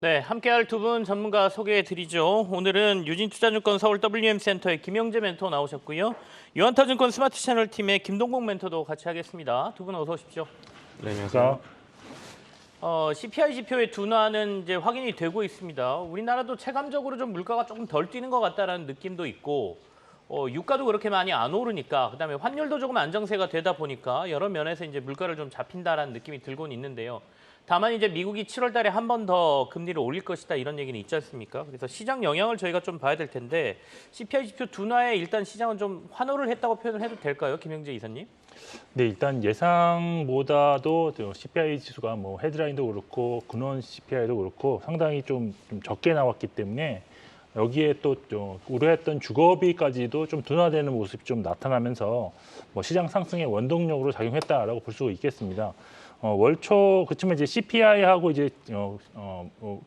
네, 함께할 두 분 전문가 소개해드리죠. 오늘은 유진투자증권 서울 WM센터의 김영재 멘토 나오셨고요. 유한타증권 스마트 채널 팀의 김동국 멘토도 같이 하겠습니다. 두 분 어서 오십시오. 네, 안녕하세요. CPI 지표의 둔화는 이제 확인이 되고 있습니다. 우리나라도 체감적으로 좀 물가가 조금 덜 뛰는 것 같다라는 느낌도 있고, 유가도 그렇게 많이 안 오르니까, 그다음에 환율도 조금 안정세가 되다 보니까 여러 면에서 이제 물가를 좀 잡힌다라는 느낌이 들고는 있는데요. 다만 이제 미국이 7월 달에 한 번 더 금리를 올릴 것이다 이런 얘기는 있지 않습니까? 그래서 시장 영향을 저희가 좀 봐야 될 텐데 CPI 지표 둔화에 일단 시장은 좀 환호를 했다고 표현을 해도 될까요, 김영재 이사님? 네, 일단 예상보다도 CPI 지수가 뭐 헤드라인도 그렇고 근원 CPI도 그렇고 상당히 좀 적게 나왔기 때문에 여기에 또 우려했던 주거비까지도 좀 둔화되는 모습이 좀 나타나면서 뭐 시장 상승의 원동력으로 작용했다라고 볼 수 있겠습니다. 월초 그치만 이제 CPI하고 이제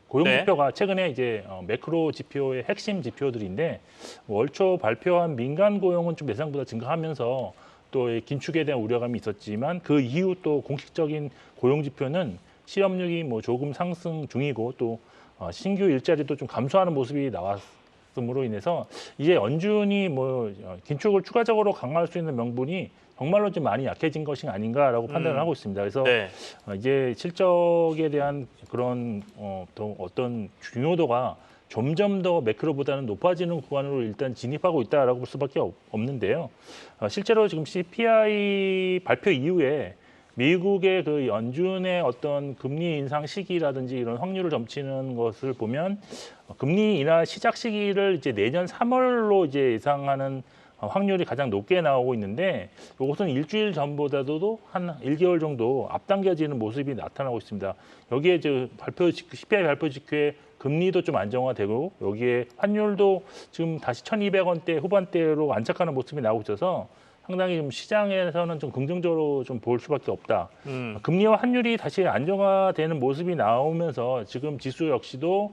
고용 네. 지표가 최근에 이제 매크로 지표의 핵심 지표들인데 월초 발표한 민간 고용은 좀 예상보다 증가하면서 또 긴축에 대한 우려감이 있었지만 그 이후 또 공식적인 고용 지표는 실업률이 뭐 조금 상승 중이고 또 신규 일자리도 좀 감소하는 모습이 나왔음으로 인해서 이제 연준이 뭐 긴축을 추가적으로 강화할 수 있는 명분이 정말로 좀 많이 약해진 것이 아닌가라고 판단을 하고 있습니다. 그래서 네. 이제 실적에 대한 그런 더 어떤 중요도가 점점 더 매크로보다는 높아지는 구간으로 일단 진입하고 있다라고 볼 수밖에 없는데요. 실제로 지금 CPI 발표 이후에 미국의 그 연준의 어떤 금리 인상 시기라든지 이런 확률을 점치는 것을 보면 금리 인하 시작 시기를 이제 내년 3월로 이제 예상하는 확률이 가장 높게 나오고 있는데 이것은 일주일 전보다도 한 1개월 정도 앞당겨지는 모습이 나타나고 있습니다. 여기에 CPI 발표 직후에 금리도 좀 안정화되고 여기에 환율도 지금 다시 1,200원대 후반대로 안착하는 모습이 나오고 있어서 상당히 좀 시장에서는 좀 긍정적으로 좀 볼 수밖에 없다. 금리와 환율이 다시 안정화되는 모습이 나오면서 지금 지수 역시도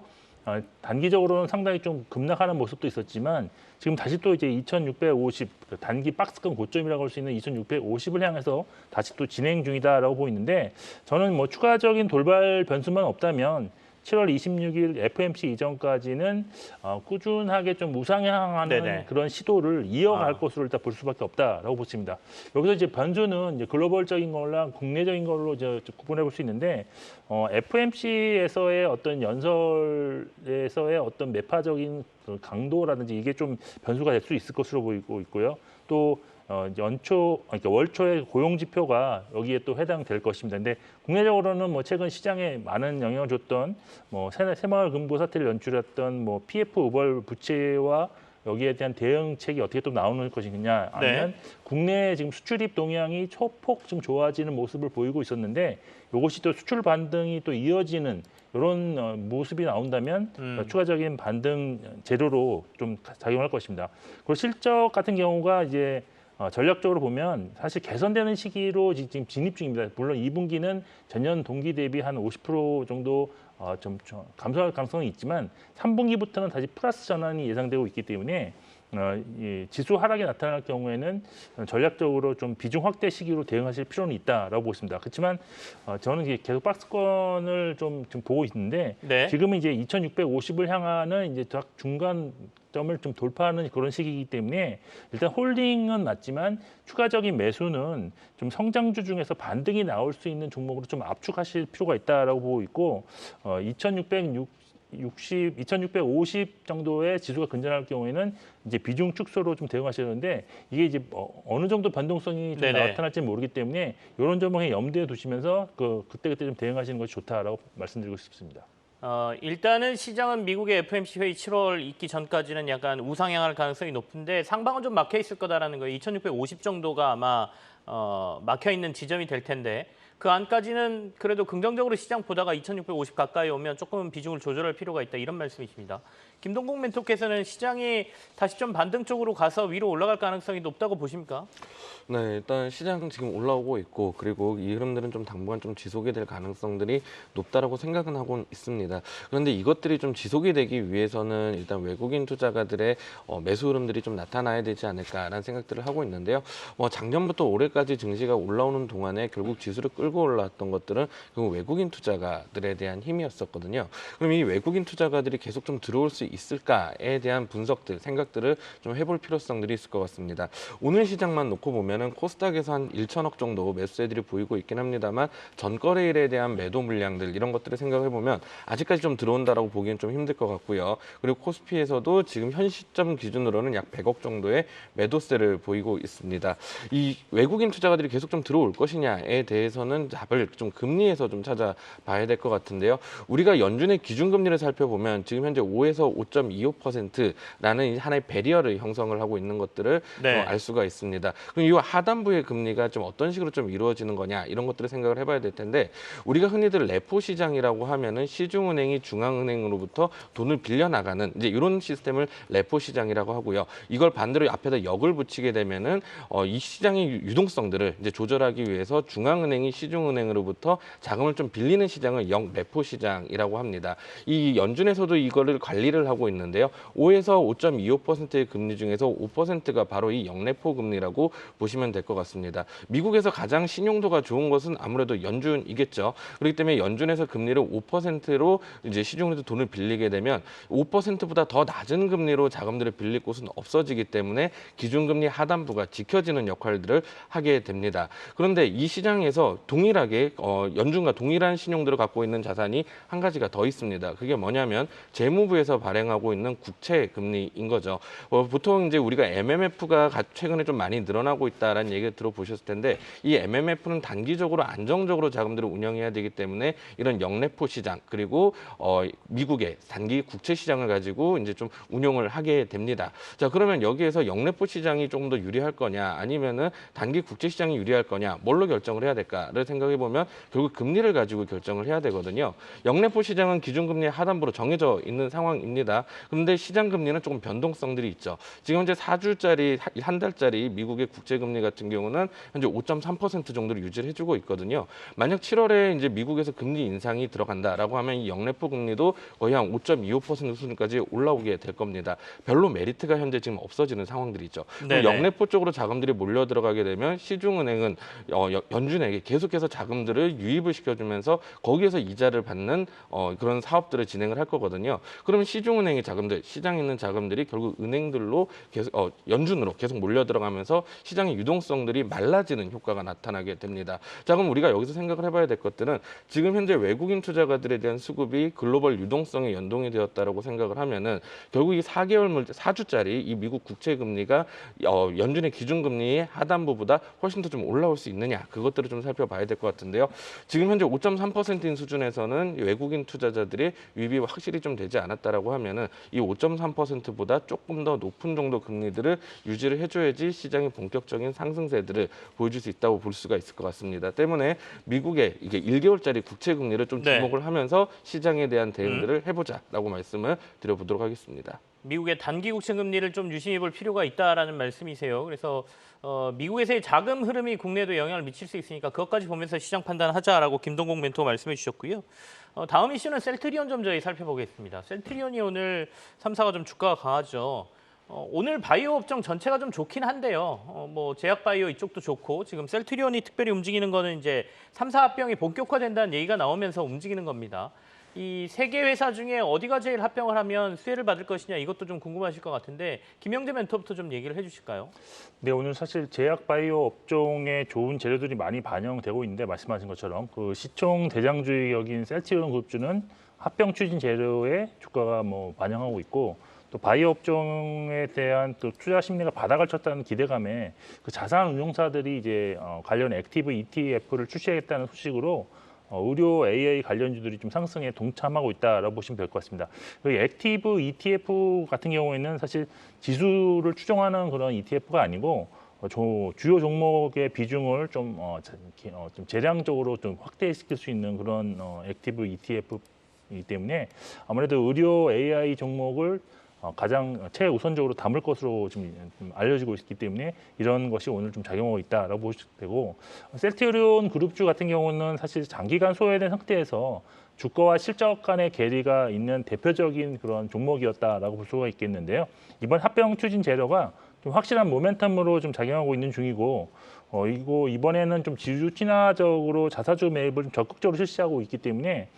단기적으로는 상당히 좀 급락하는 모습도 있었지만 지금 다시 또 이제 2,650 단기 박스권 고점이라고 할 수 있는 2,650을 향해서 다시 또 진행 중이다라고 보이는데 저는 뭐 추가적인 돌발 변수만 없다면 7월 26일 FMC 이전까지는 꾸준하게 좀 우상향하는 네네. 그런 시도를 이어갈 아. 것으로 일단 볼 수밖에 없다라고 보십니다. 여기서 이제 변수는 이제 글로벌적인 거랑 국내적인 걸로 이제 구분해 볼 수 있는데 FMC에서의 어떤 연설에서의 어떤 매파적인 그 강도라든지 이게 좀 변수가 될 수 있을 것으로 보이고 있고요. 또 그러니까 월초의 고용 지표가 여기에 또 해당될 것입니다. 근데 국내적으로는 뭐 최근 시장에 많은 영향을 줬던 뭐 새마을 금고 사태를 연출했던 뭐 PF 우벌 부채와 여기에 대한 대응책이 어떻게 또 나오는 것이냐 아니면 네. 국내 지금 수출입 동향이 소폭 좀 좋아지는 모습을 보이고 있었는데 이것이 또 수출 반등이 또 이어지는 이런 모습이 나온다면 추가적인 반등 재료로 좀 작용할 것입니다. 그리고 실적 같은 경우가 이제 전략적으로 보면 사실 개선되는 시기로 지금 진입 중입니다. 물론 2분기는 전년 동기 대비 한 50% 정도 좀 감소할 가능성이 있지만 3분기부터는 다시 플러스 전환이 예상되고 있기 때문에 이 지수 하락이 나타날 경우에는 전략적으로 좀 비중 확대 시기로 대응하실 필요는 있다라고 보고 있습니다. 그렇지만 저는 이제 계속 박스권을 좀 보고 있는데 네. 지금은 이제 2,650을 향하는 이제 딱 중간 점을 좀 돌파하는 그런 시기이기 때문에 일단 홀딩은 맞지만 추가적인 매수는 좀 성장주 중에서 반등이 나올 수 있는 종목으로 좀 압축하실 필요가 있다라고 보고 있고 2,650 정도의 지수가 근전할 경우에는 이제 비중 축소로 좀 대응하시는데 이게 이제 어느 정도 변동성이 좀 네네. 나타날지 모르기 때문에 이런 점을 염두에 두시면서 그때그때 좀 대응하시는 것이 좋다라고 말씀드리고 싶습니다. 일단은 시장은 미국의 FMC 회의 7월 있기 전까지는 약간 우상향할 가능성이 높은데 상방은 좀 막혀 있을 거다라는 거예요. 2,650 정도가 아마 막혀 있는 지점이 될 텐데 그 안까지는 그래도 긍정적으로 시장 보다가 2,650 가까이 오면 조금 비중을 조절할 필요가 있다 이런 말씀이십니다. 김동국 멘토께서는 시장이 다시 좀 반등 쪽으로 가서 위로 올라갈 가능성이 높다고 보십니까? 네, 일단 시장은 지금 올라오고 있고 그리고 이 흐름들은 좀 당분간 좀 지속이 될 가능성들이 높다라고 생각은 하고 있습니다. 그런데 이것들이 좀 지속이 되기 위해서는 일단 외국인 투자가들의 매수 흐름들이 좀 나타나야 되지 않을까라는 생각들을 하고 있는데요. 작년부터 올해까지 증시가 올라오는 동안에 결국 지수를 끌고 끌고 올라왔던 것들은 결국 외국인 투자가들에 대한 힘이었었거든요. 그럼 이 외국인 투자가들이 계속 좀 들어올 수 있을까에 대한 분석들, 생각들을 좀 해볼 필요성들이 있을 것 같습니다. 오늘 시장만 놓고 보면은 코스닥에서 한 1천억 정도 매수세들이 보이고 있긴 합니다만 전거래일에 대한 매도 물량들 이런 것들을 생각해 보면 아직까지 좀 들어온다라고 보기엔 좀 힘들 것 같고요. 그리고 코스피에서도 지금 현 시점 기준으로는 약 100억 정도의 매도세를 보이고 있습니다. 이 외국인 투자가들이 계속 좀 들어올 것이냐에 대해서는 답을 좀 금리에서 좀 찾아봐야 될 것 같은데요. 우리가 연준의 기준금리를 살펴보면 지금 현재 5에서 5.25%라는 하나의 배리어를 형성을 하고 있는 것들을 네. 알 수가 있습니다. 그럼 이 하단부의 금리가 좀 어떤 식으로 좀 이루어지는 거냐 이런 것들을 생각을 해봐야 될 텐데 우리가 흔히들 레포 시장이라고 하면은 시중은행이 중앙은행으로부터 돈을 빌려 나가는 이제 이런 시스템을 레포 시장이라고 하고요. 이걸 반대로 앞에다 역을 붙이게 되면은 이 시장의 유동성들을 이제 조절하기 위해서 중앙은행이 시중은행으로부터 자금을 좀 빌리는 시장을 역레포 시장이라고 합니다. 이 연준에서도 이거를 관리를 하고 있는데요. 5에서 5.25%의 금리 중에서 5%가 바로 이 역레포 금리라고 보시면 될 것 같습니다. 미국에서 가장 신용도가 좋은 것은 아무래도 연준이겠죠. 그렇기 때문에 연준에서 금리를 5%로 이제 시중에서 돈을 빌리게 되면 5%보다 더 낮은 금리로 자금들을 빌릴 곳은 없어지기 때문에 기준금리 하단부가 지켜지는 역할들을 하게 됩니다. 그런데 이 시장에서 동일하게 연준과 동일한 신용도를 갖고 있는 자산이 한 가지가 더 있습니다. 그게 뭐냐면 재무부에서 발행하고 있는 국채 금리인 거죠. 보통 이제 우리가 MMF가 최근에 좀 많이 늘어나고 있다라는 얘기를 들어보셨을 텐데 이 MMF는 단기적으로 안정적으로 자금들을 운영해야 되기 때문에 이런 역레포 시장 그리고 미국의 단기 국채 시장을 가지고 이제 좀 운용을 하게 됩니다. 자, 그러면 여기에서 역레포 시장이 조금 더 유리할 거냐 아니면은 단기 국채 시장이 유리할 거냐 뭘로 결정을 해야 될까를 생각해 보면 결국 금리를 가지고 결정을 해야 되거든요. 역레포 시장은 기준금리 하단부로 정해져 있는 상황입니다. 그런데 시장 금리는 조금 변동성들이 있죠. 지금 현재 4주짜리 한 달짜리 미국의 국채 금리 같은 경우는 현재 5.3% 정도를 유지를 해주고 있거든요. 만약 7월에 이제 미국에서 금리 인상이 들어간다라고 하면 이 역레포 금리도 거의 한 5.25% 수준까지 올라오게 될 겁니다. 별로 메리트가 현재 지금 없어지는 상황들이죠. 역레포 쪽으로 자금들이 몰려 들어가게 되면 시중은행은 연준에게 계속해서 자금들을 유입을 시켜주면서 거기에서 이자를 받는 그런 사업들을 진행을 할 거거든요. 그러면 시중은행의 자금들, 시장에 있는 자금들이 결국 은행들로 계속 연준으로 계속 몰려 들어가면서 시장의 유동성들이 말라지는 효과가 나타나게 됩니다. 자, 그럼 우리가 여기서 생각을 해봐야 될 것들은 지금 현재 외국인 투자가들에 대한 수급이 글로벌 유동성에 연동이 되었다라고 생각을 하면은 결국 이 4주짜리 이 미국 국채 금리가 연준의 기준금리의 하단부보다 훨씬 더 좀 올라올 수 있느냐 그것들을 좀 살펴봐야 될 것 같은데요. 지금 현재 5.3%인 수준에서는 외국인 투자자들의 유입이 확실히 좀 되지 않았다라고 하면은 이 5.3%보다 조금 더 높은 정도 금리들을 유지를 해줘야지 시장의 본격적인 상승세들을 보여줄 수 있다고 볼 수가 있을 것 같습니다. 때문에 미국의 이게 1개월짜리 국채 금리를 좀 주목을 하면서 시장에 대한 대응들을 해보자라고 말씀을 드려보도록 하겠습니다. 미국의 단기 국채 금리를 좀 유심히 볼 필요가 있다라는 말씀이세요. 그래서 미국에서의 자금 흐름이 국내에도 영향을 미칠 수 있으니까 그것까지 보면서 시장 판단하자라고 김동국 멘토 말씀해 주셨고요. 다음 이슈는 셀트리온 좀 저희 살펴보겠습니다. 셀트리온이 오늘 3사가 좀 주가가 강하죠. 오늘 바이오 업종 전체가 좀 좋긴 한데요. 뭐 제약 바이오 이쪽도 좋고 지금 셀트리온이 특별히 움직이는 거는 이제 3사 합병이 본격화된다는 얘기가 나오면서 움직이는 겁니다. 이 세 개 회사 중에 어디가 제일 합병을 하면 수혜를 받을 것이냐 이것도 좀 궁금하실 것 같은데 김영재 멘토부터 좀 얘기를 해주실까요? 네, 오늘 사실 제약 바이오 업종에 좋은 재료들이 많이 반영되고 있는데 말씀하신 것처럼 그 시총 대장주역인 셀트리온 그룹주는 합병 추진 재료에 주가가 뭐 반영하고 있고 또 바이오 업종에 대한 또 투자 심리가 바닥을 쳤다는 기대감에 그 자산 운용사들이 이제 관련 액티브 ETF를 출시하겠다는 소식으로 의료 AI 관련주들이 좀 상승에 동참하고 있다라고 보시면 될 것 같습니다. 액티브 ETF 같은 경우에는 사실 지수를 추정하는 그런 ETF가 아니고 주요 종목의 비중을 좀 재량적으로 좀 확대시킬 수 있는 그런 액티브 ETF이기 때문에 아무래도 의료 AI 종목을 가장 최우선적으로 담을 것으로 좀 알려지고 있기 때문에 이런 것이 오늘 좀 작용하고 있다라고 보시면 되고 셀트리온 그룹주 같은 경우는 사실 장기간 소외된 상태에서 주가와 실적 간의 괴리가 있는 대표적인 그런 종목이었다라고 볼 수가 있겠는데요. 이번 합병 추진 재료가 좀 확실한 모멘텀으로 좀 작용하고 있는 중이고 이번에는 좀 지주 친화적으로 자사주 매입을 좀 적극적으로 실시하고 있기 때문에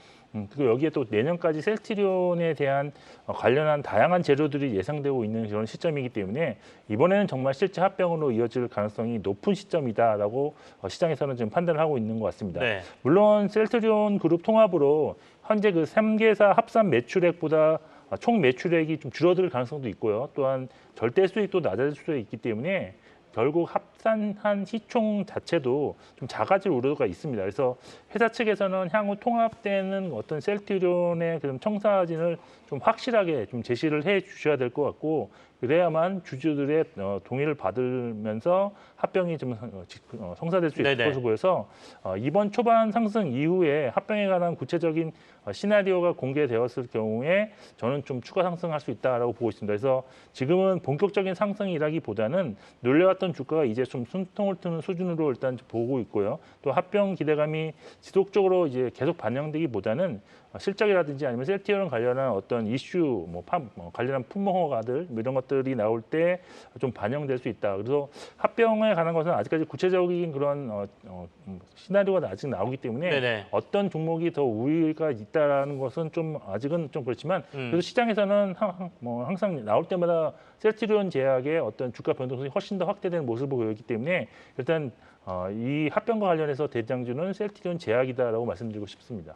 그리고 여기에 또 내년까지 셀트리온에 대한 관련한 다양한 재료들이 예상되고 있는 그런 시점이기 때문에 이번에는 정말 실제 합병으로 이어질 가능성이 높은 시점이다라고 시장에서는 지금 판단을 하고 있는 것 같습니다. 네. 물론 셀트리온 그룹 통합으로 현재 그 3개사 합산 매출액보다 총 매출액이 좀 줄어들 가능성도 있고요. 또한 절대 수익도 낮아질 수도 있기 때문에 결국 합산한 시총 자체도 좀 작아질 우려가 있습니다. 그래서 회사 측에서는 향후 통합되는 어떤 셀트리온의 그런 청사진을 좀 확실하게 좀 제시를 해 주셔야 될 것 같고, 그래야만 주주들의 동의를 받으면서 합병이 좀 성사될 수 있을 네네. 것으로 보여서 이번 초반 상승 이후에 합병에 관한 구체적인 시나리오가 공개되었을 경우에 저는 좀 추가 상승할 수 있다라고 보고 있습니다. 그래서 지금은 본격적인 상승이라기보다는 놀래왔던 주가가 이제 좀 숨통을 트는 수준으로 일단 보고 있고요. 또 합병 기대감이 지속적으로 이제 계속 반영되기보다는 실적이라든지 아니면 셀트리온 관련한 어떤 이슈, 관련한 품목화들 이런 것들이 나올 때 좀 반영될 수 있다. 그래서 합병에 관한 것은 아직까지 구체적인 그런 시나리오가 아직 나오기 때문에 네네. 어떤 종목이 더 우위가 있다라는 것은 좀 아직은 좀 그렇지만 그래도 시장에서는 항상 나올 때마다 셀트리온 제약의 어떤 주가 변동성이 훨씬 더 확대되는 모습을 보이기 때문에 일단 이 합병과 관련해서 대장주는 셀트리온 제약이다라고 말씀드리고 싶습니다.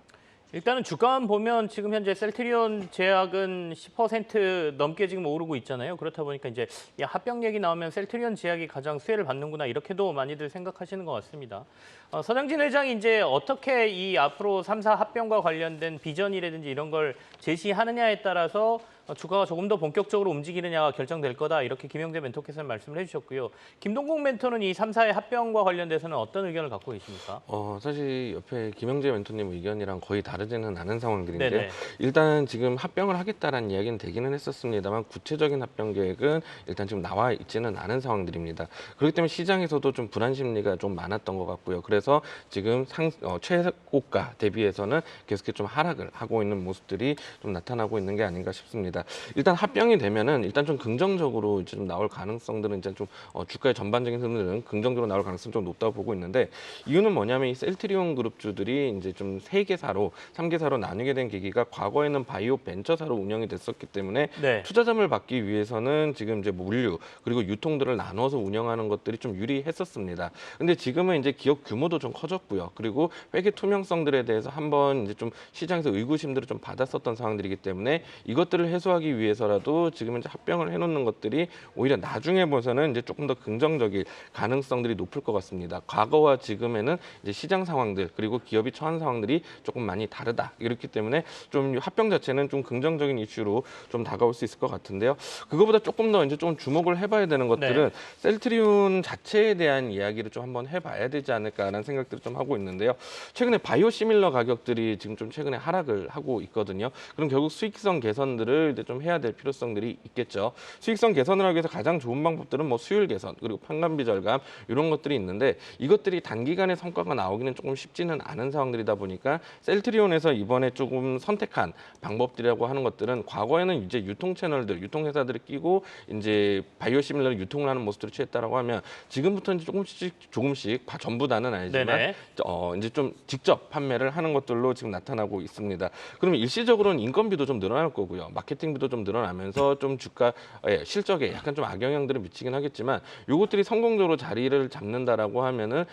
일단은 주가만 보면 지금 현재 셀트리온 제약은 10% 넘게 지금 오르고 있잖아요. 그렇다 보니까 이제 이 합병 얘기 나오면 셀트리온 제약이 가장 수혜를 받는구나 이렇게도 많이들 생각하시는 것 같습니다. 서장진 회장이 이제 어떻게 이 앞으로 3사 합병과 관련된 비전이라든지 이런 걸 제시하느냐에 따라서 주가가 조금 더 본격적으로 움직이느냐가 결정될 거다 이렇게 김영재 멘토께서는 말씀을 해주셨고요. 김동국 멘토는 이 3사의 합병과 관련돼서는 어떤 의견을 갖고 계십니까? 사실 옆에 김영재 멘토님 의견이랑 거의 다르지는 않은 상황들인데요. 네네. 일단 지금 합병을 하겠다라는 이야기는 되기는 했었습니다만 구체적인 합병 계획은 일단 지금 나와 있지는 않은 상황들입니다. 그렇기 때문에 시장에서도 좀 불안 심리가 좀 많았던 것 같고요. 그래서 지금 최고가 대비해서는 계속해서 좀 하락을 하고 있는 모습들이 좀 나타나고 있는 게 아닌가 싶습니다. 일단 합병이 되면은 일단 좀 긍정적으로 이제 좀 나올 가능성들은 이제 좀 주가의 전반적인 흐름들은 긍정적으로 나올 가능성이 좀 높다고 보고 있는데, 이유는 뭐냐면 이 셀트리온 그룹주들이 이제 좀 3개사로 3개사로 나뉘게 된 계기가 과거에는 바이오 벤처사로 운영이 됐었기 때문에 네. 투자자금을 받기 위해서는 지금 이제 물류 그리고 유통들을 나눠서 운영하는 것들이 좀 유리했었습니다. 근데 지금은 이제 기업 규모도 좀 커졌고요. 그리고 회계 투명성들에 대해서 한번 이제 좀 시장에서 의구심들을 좀 받았었던 상황들이기 때문에 이것들을 해소하기 위해서라도 지금 이제 합병을 해놓는 것들이 오히려 나중에 봐서는 이제 조금 더 긍정적일 가능성들이 높을 것 같습니다. 과거와 지금에는 이제 시장 상황들 그리고 기업이 처한 상황들이 조금 많이 다르다. 이렇기 때문에 좀 합병 자체는 좀 긍정적인 이슈로 좀 다가올 수 있을 것 같은데요. 그거보다 조금 더 이제 좀 주목을 해봐야 되는 것들은 셀트리온 자체에 대한 이야기를 좀 한번 해봐야 되지 않을까라는 생각들을 좀 하고 있는데요. 최근에 바이오시밀러 가격들이 지금 좀 최근에 하락을 하고 있거든요. 그럼 결국 수익성 개선들을 이제 좀 해야 될 필요성들이 있겠죠. 수익성 개선을 하기 위해서 가장 좋은 방법들은 뭐 수율 개선 그리고 판관비 절감 이런 것들이 있는데, 이것들이 단기간에 성과가 나오기는 조금 쉽지는 않은 상황들이다 보니까 셀트리온에서 이번에 조금 선택한 방법들이라고 하는 것들은 과거에는 이제 유통 채널들, 유통 회사들을 끼고 이제 바이오시밀러를 유통을 하는 모습들을 취했다라고 하면 지금부터는 조금씩 전부다는 아니지만 네네. 이제 좀 직접 판매를 하는 것들로 지금 나타나고 있습니다. 그러면 일시적으로는 인건비도 좀 늘어날 거고요. 마케팅비도 좀 늘어나면서 좀 주가 실적에 약간 좀 악영향들을 미치긴 하겠지만, 이것들이 성공적으로 자리를 잡는다라고 하면은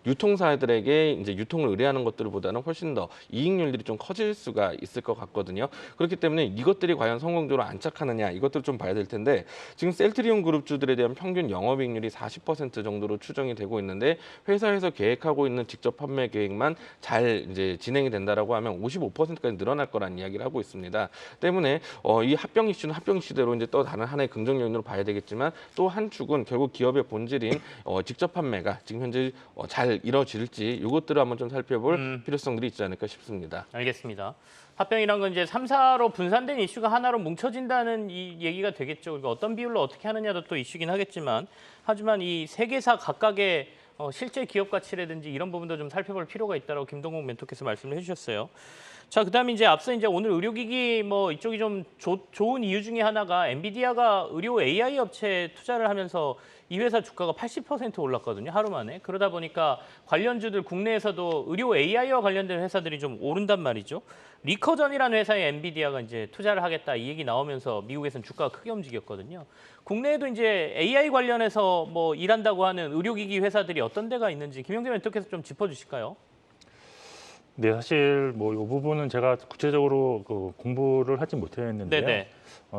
유통사들에게 이제 유통을 의뢰하는 것들보다는 훨씬 더 이익률들이 좀 커질 수가 있을 것 같거든요. 그렇기 때문에 이것들이 과연 성공적으로 안착하느냐 이것들 좀 봐야 될 텐데, 지금 셀트리온 그룹주들에 대한 평균 영업이익률이 40% 정도로 추정이 되고 있는데, 회사에서 계획하고 있는 직접 판매 계획만 잘 이제 진행이 된다라고 하면 55%까지 늘어날 거라는 이야기를 하고 있습니다. 때문에 이 합병 이슈는 합병 이슈대로 이제 또 다른 하나의 긍정 요인으로 봐야 되겠지만, 또 한 축은 결국 기업의 본질인 직접 판매가 지금 현재 잘 이뤄질지 이것들을 한번 좀 살펴볼 필요성들이 있지 않을까 싶습니다. 알겠습니다. 합병이란 건 이제 3사로 분산된 이슈가 하나로 뭉쳐진다는 이 얘기가 되겠죠. 그러니까 어떤 비율로 어떻게 하느냐도 또 이슈긴 하지만 이 3개사 각각의 실제 기업 가치라든지 이런 부분도 좀 살펴볼 필요가 있다고 김동국 멘토께서 말씀을 해주셨어요. 자, 그다음에 이제 앞서 이제 오늘 의료기기 뭐 이쪽이 좀 좋은 이유 중에 하나가 엔비디아가 의료 AI 업체에 투자를 하면서 이 회사 주가가 80% 올랐거든요, 하루 만에. 그러다 보니까 관련주들 국내에서도 의료 AI와 관련된 회사들이 좀 오른단 말이죠. 리커전이라는 회사에 엔비디아가 이제 투자를 하겠다 이 얘기 나오면서 미국에서는 주가가 크게 움직였거든요. 국내에도 이제 AI 관련해서 뭐 일한다고 하는 의료기기 회사들이 어떤 데가 있는지 김영재 멘토께서 좀 짚어주실까요? 네, 사실 뭐 이 부분은 제가 구체적으로 그 공부를 하지 못했는데요. 네네.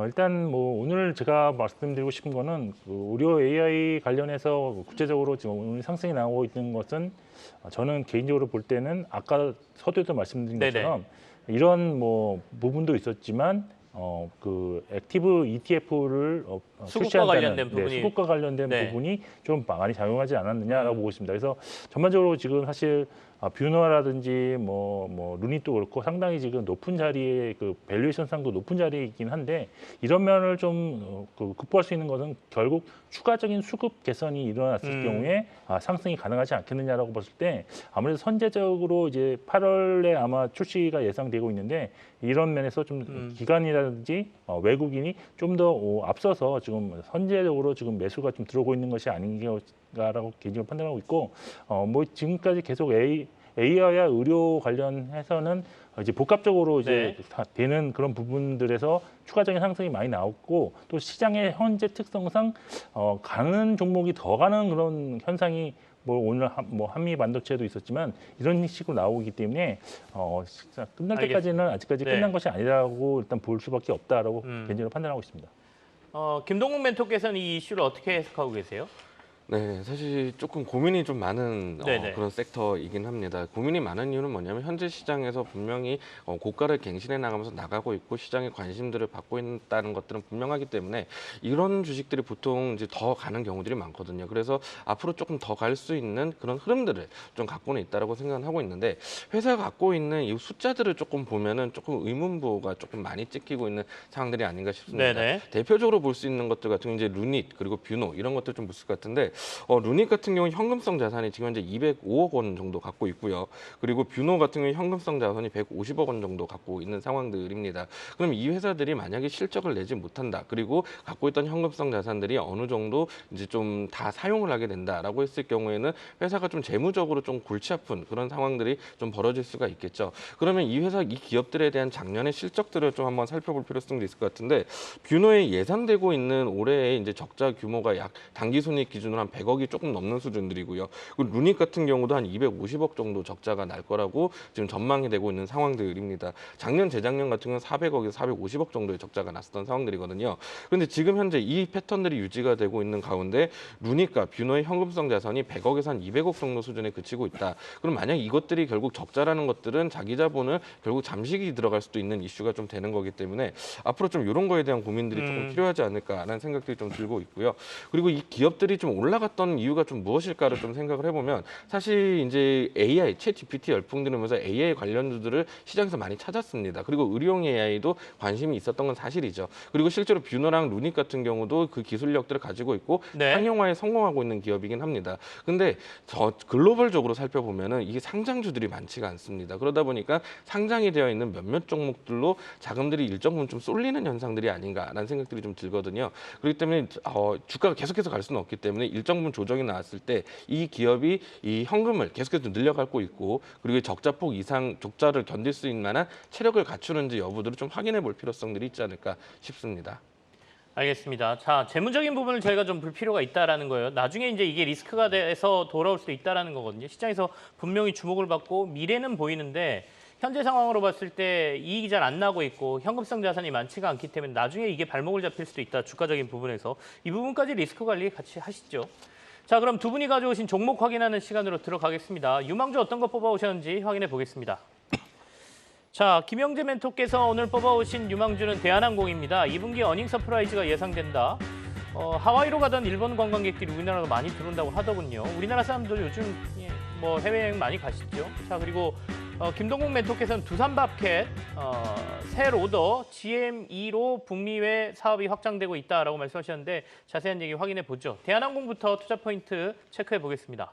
일단 뭐 오늘 제가 말씀드리고 싶은 거는 그 의료 AI 관련해서 구체적으로 지금 오늘 상승이 나오고 있는 것은 저는 개인적으로 볼 때는 아까 서두에도 말씀드린 네네. 것처럼 이런 뭐 부분도 있었지만 그 액티브 ETF를 수급과 관련된 부분이 수급과 관련된 네. 부분이 좀 많이 작용하지 않았느냐라고 보고 있습니다. 그래서 전반적으로 지금 사실 뷰너라든지 뭐 루닛도 그렇고 상당히 지금 높은 자리에 그 밸류에이션상도 높은 자리에 있긴 한데 이런 면을 좀 극복할 수 있는 것은 결국 추가적인 수급 개선이 일어났을 경우에 상승이 가능하지 않겠느냐라고 봤을 때 아무래도 선제적으로 이제 8월에 아마 출시가 예상되고 있는데 이런 면에서 좀 기관이라든지 외국인이 좀 더 앞서서 지금 선제적으로 지금 매수가 좀 들어오고 있는 것이 아닌가라고 개인적으로 판단하고 있고 뭐 지금까지 계속 AI와 의료 관련해서는 이제 복합적으로 이제 되는 그런 부분들에서 추가적인 상승이 많이 나왔고 또 시장의 현재 특성상 가는 종목이 더 가는 그런 현상이 뭐 오늘 뭐 한미 반도체도 있었지만 이런 식으로 나오기 때문에 끝날 때까지는 아직까지 네. 끝난 것이 아니라고 일단 볼 수밖에 없다라고 개인적으로 판단하고 있습니다. 김동국 멘토께서는 이 이슈를 어떻게 해석하고 계세요? 네, 사실 조금 고민이 좀 많은 네네. 그런 섹터이긴 합니다. 고민이 많은 이유는 뭐냐면 현재 시장에서 분명히 고가를 갱신해 나가면서 나가고 있고 시장의 관심들을 받고 있다는 것들은 분명하기 때문에 이런 주식들이 보통 이제 더 가는 경우들이 많거든요. 그래서 앞으로 조금 더 갈 수 있는 그런 흐름들을 좀 갖고는 있다라고 생각을 하고 있는데 회사가 갖고 있는 이 숫자들을 조금 보면은 조금 의문부가 조금 많이 찍히고 있는 상황들이 아닌가 싶습니다. 네네. 대표적으로 볼 수 있는 것들 같은 경우 이제 루닛 그리고 뷰노 이런 것들 좀 볼 수 같은데 루닛 같은 경우는 현금성 자산이 지금 현재 205억 원 정도 갖고 있고요. 그리고 뷰노 같은 경우는 현금성 자산이 150억 원 정도 갖고 있는 상황들입니다. 그럼 이 회사들이 만약에 실적을 내지 못한다. 그리고 갖고 있던 현금성 자산들이 어느 정도 이제 좀 다 사용을 하게 된다라고 했을 경우에는 회사가 좀 재무적으로 좀 골치 아픈 그런 상황들이 좀 벌어질 수가 있겠죠. 그러면 이 기업들에 대한 작년의 실적들을 좀 한번 살펴볼 필요성도 있을 것 같은데 뷰노에 예상되고 있는 올해의 이제 적자 규모가 약 당기순이익 기준으로 한 100억이 조금 넘는 수준들이고요. 그리고 루닛 같은 경우도 한 250억 정도 적자가 날 거라고 지금 전망이 되고 있는 상황들입니다. 작년, 재작년 같은 경우는 400억에서 450억 정도의 적자가 났었던 상황들이거든요. 그런데 지금 현재 이 패턴들이 유지가 되고 있는 가운데 루닛과 뷰노의 현금성 자산이 100억에서 한 200억 정도 수준에 그치고 있다. 그럼 만약 이것들이 결국 적자라는 것들은 자기 자본을 결국 잠식이 들어갈 수도 있는 이슈가 좀 되는 거기 때문에 앞으로 좀 이런 거에 대한 고민들이 조금 필요하지 않을까라는 생각들이 좀 들고 있고요. 그리고 이 기업들이 좀 올라갔던 이유가 좀 무엇일까를 좀 생각을 해보면 사실 이제 AI, 챗 GPT 열풍 들으면서 AI 관련주들을 시장에서 많이 찾았습니다. 그리고 의료용 AI도 관심이 있었던 건 사실이죠. 그리고 실제로 뷰노랑 루닛 같은 경우도 그 기술력들을 가지고 있고 상용화에 성공하고 있는 기업이긴 합니다. 근데 글로벌적으로 살펴보면은 이게 상장주들이 많지가 않습니다. 그러다 보니까 상장이 되어 있는 몇몇 종목들로 자금들이 일정 부분 좀 쏠리는 현상들이 아닌가라는 생각들이 좀 들거든요. 그렇기 때문에 주가가 계속해서 갈 수는 없기 때문에 일정 부분 조정이 나왔을 때 이 기업이 이 현금을 계속해서 늘려가고 있고 그리고 적자폭 이상 적자를 견딜 수 있는 만한 체력을 갖추는지 여부들을 좀 확인해 볼 필요성들이 있지 않을까 싶습니다. 알겠습니다. 자, 재무적인 부분을 저희가 좀 볼 필요가 있다라는 거예요. 나중에 이제 이게 리스크가 돼서 돌아올 수도 있다라는 거거든요. 시장에서 분명히 주목을 받고 미래는 보이는데 현재 상황으로 봤을 때 이익이 잘 안 나고 있고 현금성 자산이 많지가 않기 때문에 나중에 이게 발목을 잡힐 수도 있다. 주가적인 부분에서. 이 부분까지 리스크 관리 같이 하시죠. 자, 그럼 두 분이 가져오신 종목 확인하는 시간으로 들어가겠습니다. 유망주 어떤 거 뽑아오셨는지 확인해 보겠습니다. 자, 김영재 멘토께서 오늘 뽑아오신 유망주는 대한항공입니다. 2분기 어닝 서프라이즈가 예상된다. 하와이로 가던 일본 관광객들이 우리나라로 많이 들어온다고 하더군요. 우리나라 사람들 요즘 뭐 해외여행 많이 가시죠. 자, 그리고 김동국 멘토께서는 두산밥켓 새 로더 GM2로 북미외 사업이 확장되고 있다라고 말씀하셨는데 자세한 얘기 확인해 보죠. 대한항공부터 투자 포인트 체크해 보겠습니다.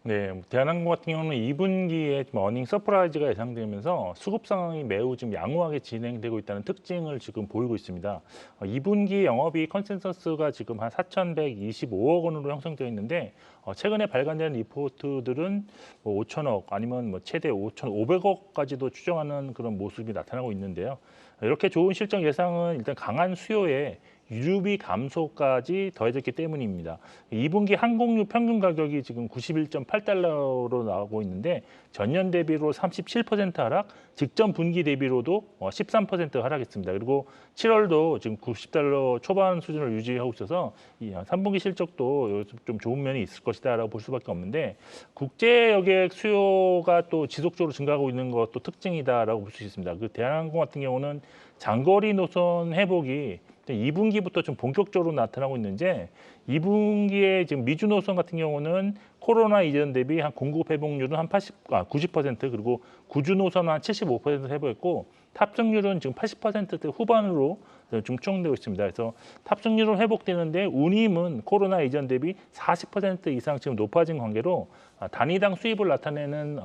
네, 대한항공 같은 경우는 2분기에 어닝 서프라이즈가 예상되면서 수급 상황이 매우 지금 양호하게 진행되고 있다는 특징을 지금 보이고 있습니다. 2분기 영업이익 컨센서스가 지금 한 4,125억 원으로 형성되어 있는데 최근에 발간된 리포트들은 뭐 5천억 아니면 뭐 최대 5,500억까지도 추정하는 그런 모습이 나타나고 있는데요. 이렇게 좋은 실적 예상은 일단 강한 수요에 유류비 감소까지 더해졌기 때문입니다. 2분기 항공유 평균 가격이 지금 91.8달러로 나오고 있는데 전년 대비로 37% 하락, 직전 분기 대비로도 13% 하락했습니다. 그리고 7월도 지금 90달러 초반 수준을 유지하고 있어서 이 3분기 실적도 좀 좋은 면이 있을 것이다라고 볼 수밖에 없는데 국제 여객 수요가 또 지속적으로 증가하고 있는 것도 특징이다라고 볼 수 있습니다. 그 대한항공 같은 경우는 장거리 노선 회복이 2분기부터 좀 본격적으로 나타나고 있는데 2분기에 지금 미주 노선 같은 경우는 코로나 이전 대비 한 공급 회복률은 한 90% 그리고 구주 노선은 한 75% 회복했고 탑승률은 지금 80% 후반으로 좀 추정되고 있습니다. 그래서 탑승률은 회복되는데 운임은 코로나 이전 대비 40% 이상 지금 높아진 관계로 단위당 수입을 나타내는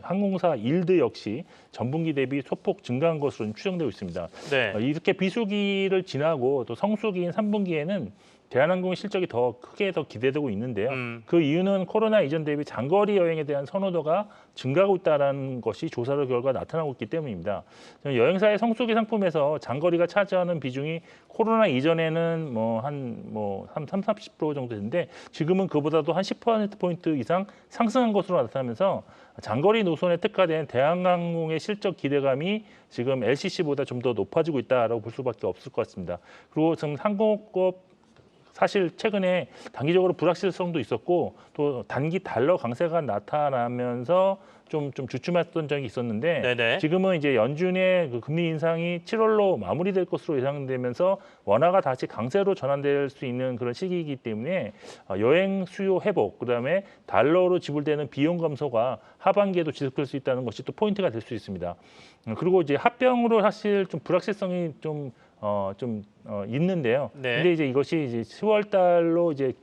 항공사 일드 역시 전분기 대비 소폭 증가한 것으로 추정되고 있습니다. 네. 이렇게 비수기를 지나고 또 성수기인 3분기에는 대한항공의 실적이 더 크게 더 기대되고 있는데요. 그 이유는 코로나 이전 대비 장거리 여행에 대한 선호도가 증가하고 있다는 것이 조사 결과 나타나고 있기 때문입니다. 여행사의 성수기 상품에서 장거리가 차지하는 비중이 코로나 이전에는 한 30, 40% 정도 됐는데 지금은 그보다도 한 10%포인트 이상 상승한 것으로 나타나면서 장거리 노선에 특화된 대한항공의 실적 기대감이 지금 LCC보다 좀 더 높아지고 있다라고 볼 수밖에 없을 것 같습니다. 그리고 지금 항공업 사실 최근에 단기적으로 불확실성도 있었고 또 단기 달러 강세가 나타나면서 좀 주춤했던 적이 있었는데 네네. 지금은 이제 연준의 그 금리 인상이 7월로 마무리될 것으로 예상되면서 원화가 다시 강세로 전환될 수 있는 그런 시기이기 때문에 여행 수요 회복 그다음에 달러로 지불되는 비용 감소가 하반기에도 지속될 수 있다는 것이 또 포인트가 될 수 있습니다. 그리고 이제 합병으로 사실 좀 불확실성이 있는데요. 네. 근데 이제 이것이 이제 10월 달로 이제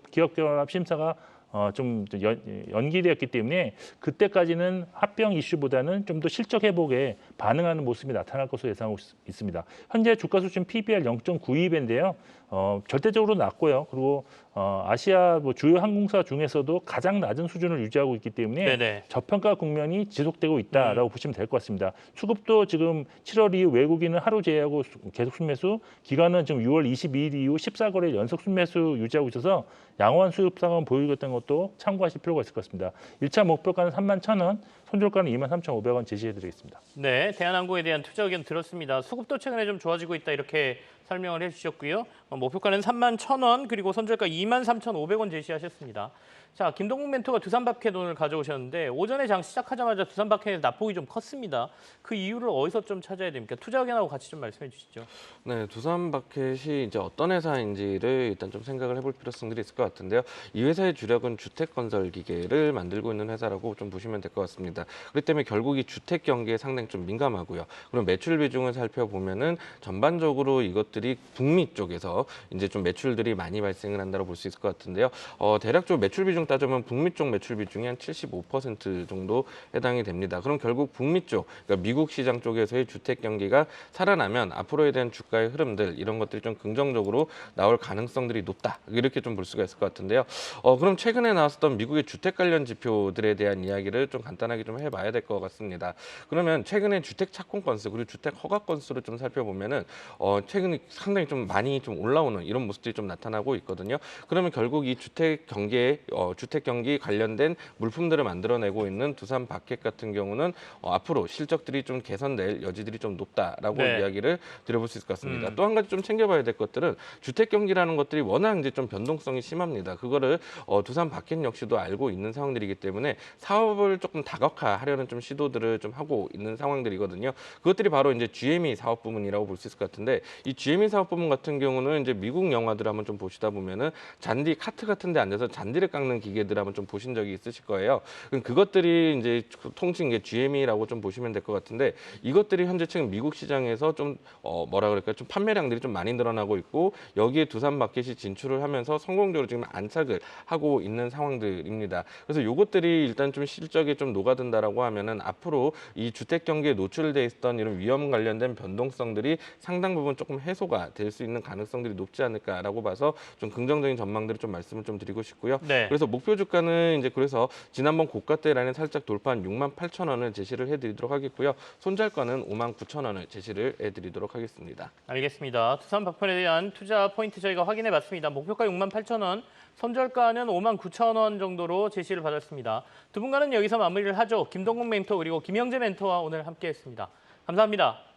기업결합 심사가 좀 연기되었기 때문에 그때까지는 합병 이슈보다는 좀 더 실적 회복에 반응하는 모습이 나타날 것으로 예상하고 있습니다. 현재 주가 수준 PBR 0.92배인데요. 절대적으로 낮고요. 그리고 아시아 주요 항공사 중에서도 가장 낮은 수준을 유지하고 있기 때문에 네네. 저평가 국면이 지속되고 있다라고 보시면 될 것 같습니다. 수급도 지금 7월 이후 외국인은 하루 제외하고 계속 순매수, 기관은 지금 6월 22일 이후 14거래 연속 순매수 유지하고 있어서 양호한 수급 상황 보이고 있다는 것도 참고하실 필요가 있을 것 같습니다. 1차 목표가는 31,000원, 손절가는 23,500원 제시해드리겠습니다. 네, 대한항공에 대한 투자 의견 들었습니다. 수급도 최근에 좀 좋아지고 있다 이렇게 설명을 해주셨고요. 목표가는 31,000원 그리고 손절가 23,500원 제시하셨습니다. 자, 김동국 멘토가 두산바켓론을 가져오셨는데 오전에 장 시작하자마자 두산바켓 낙폭이 좀 컸습니다. 그 이유를 어디서 좀 찾아야 됩니까? 투자 의견하고 같이 좀 말씀해 주시죠. 네, 두산바켓이 이제 어떤 회사인지를 일단 좀 생각을 해볼 필요성들이 있을 것 같은데요. 이 회사의 주력은 주택건설 기계를 만들고 있는 회사라고 좀 보시면 될 것 같습니다. 그렇기 때문에 결국 이 주택 경기에 상당히 좀 민감하고요. 그럼 매출 비중을 살펴보면은 전반적으로 이것들이 북미 쪽에서 이제 좀 매출들이 많이 발생을 한다고 볼 수 있을 것 같은데요. 대략적으로 매출 비중 따지면 북미 쪽 매출 비중이 한 75% 정도 해당이 됩니다. 그럼 결국 북미 쪽, 그러니까 미국 시장 쪽에서의 주택 경기가 살아나면 앞으로에 대한 주가의 흐름들 이런 것들이 좀 긍정적으로 나올 가능성들이 높다. 이렇게 좀 볼 수가 있을 것 같은데요. 그럼 최근에 나왔었던 미국의 주택 관련 지표들에 대한 이야기를 좀 간단하게 좀 해봐야 될 것 같습니다. 그러면 최근에 주택 착공 건수 그리고 주택 허가 건수를 좀 살펴보면은 최근에 상당히 좀 많이 좀 올라오는 이런 모습들이 좀 나타나고 있거든요. 그러면 결국 이 주택 경기 관련된 물품들을 만들어내고 있는 두산바켓 같은 경우는 앞으로 실적들이 좀 개선될 여지들이 좀 높다라고 네. 이야기를 드려볼 수 있을 것 같습니다. 또 한 가지 좀 챙겨봐야 될 것들은 주택 경기라는 것들이 워낙 이제 좀 변동성이 심합니다. 그거를 두산바켓 역시도 알고 있는 상황들이기 때문에 사업을 조금 정박화하려는 좀 시도들을 좀 하고 있는 상황들이거든요. 그것들이 바로 이제 GME 사업 부문이라고 볼 수 있을 것 같은데 이 GME 사업 부문 같은 경우는 이제 미국 영화들 한번 좀 보시다 보면은 잔디 카트 같은 데 앉아서 잔디를 깎는 기계들 한번 좀 보신 적이 있으실 거예요. 그럼 그것들이 이제 통칭 이게 GME라고 좀 보시면 될 것 같은데 이것들이 현재 지금 미국 시장에서 좀 뭐라 그럴까요? 좀 판매량들이 좀 많이 늘어나고 있고 여기에 두산 마켓이 진출을 하면서 성공적으로 지금 안착을 하고 있는 상황들입니다. 그래서 요것들이 일단 좀 실적에 좀 녹아든다라고 하면은 앞으로 이 주택 경기에 노출돼 있었던 이런 위험 관련된 변동성들이 상당 부분 조금 해소가 될 수 있는 가능성들이 높지 않을까라고 봐서 좀 긍정적인 전망들을 좀 말씀을 좀 드리고 싶고요. 네. 그래서 목표 주가는 이제 그래서 지난번 고가대 라인을 살짝 돌파한 68,000원을 제시를 해드리도록 하겠고요. 손절가는 59,000원을 제시를 해드리도록 하겠습니다. 알겠습니다. 두산 박편에 대한 투자 포인트 저희가 확인해 봤습니다. 목표가 68,000원, 손절가는 59,000원 정도로 제시를 받았습니다. 두 분과는 여기서 마무리를 하죠. 김동국 멘토 그리고 김영재 멘토와 오늘 함께했습니다. 감사합니다.